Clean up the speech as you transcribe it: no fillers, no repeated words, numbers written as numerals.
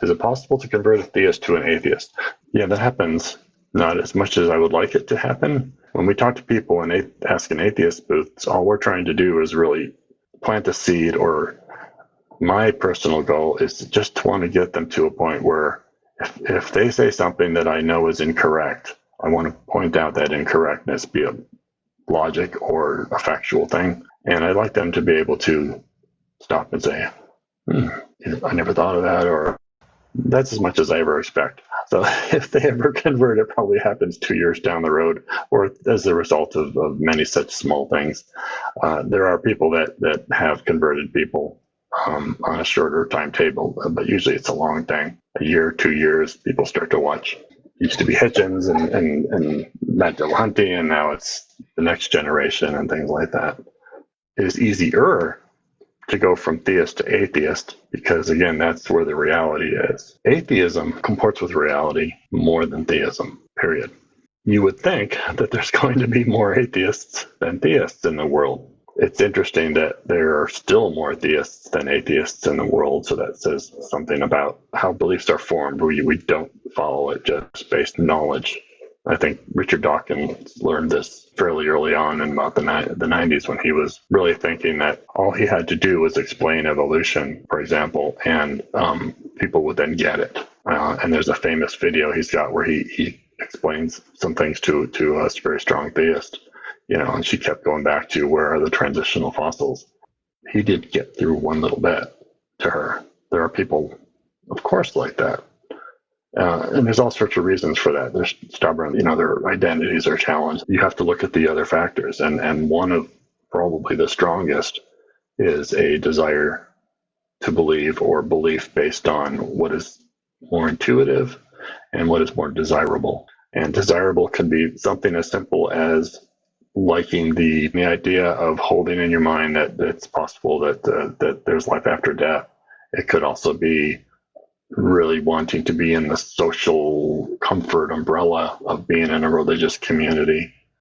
Is it possible to convert a theist to an atheist? Yeah, that happens. Not as much as I would like it to happen. When we talk to people and ask an atheist booths, all we're trying to do is really plant a seed, or my personal goal is to just want to get them to a point where if they say something that I know is incorrect, I want to point out that incorrectness, be it logic or a factual thing. And I'd like them to be able to stop and say, I never thought of that, or that's as much as I ever expect. So if they ever convert, it probably happens 2 years down the road, or as a result of many such small things. There are people that have converted people on a shorter timetable, but usually it's a long thing. A year, 2 years, people start to watch. It used to be Hitchens and Matt Dillahunty, and now it's the next generation and things like that. It is easier to go from theist to atheist because, again, that's where the reality is. Atheism comports with reality more than theism, period. You would think that there's going to be more atheists than theists in the world. It's interesting that there are still more theists than atheists in the world, so that says something about how beliefs are formed. We don't follow it just based on knowledge. I think Richard Dawkins learned this fairly early on in about the 90s, when he was really thinking that all he had to do was explain evolution, for example, and people would then get it. And there's a famous video he's got where he explains some things to a very strong theist, and she kept going back to, where are the transitional fossils? He did get through one little bit to her. There are people, of course, like that. And there's all sorts of reasons for that. They're stubborn, their identities are challenged. You have to look at the other factors. And one of probably the strongest is a desire to believe, or belief based on what is more intuitive and what is more desirable. And desirable can be something as simple as liking the idea of holding in your mind that it's possible that there's life after death. It could also be really wanting to be in the social comfort umbrella of being in a religious community.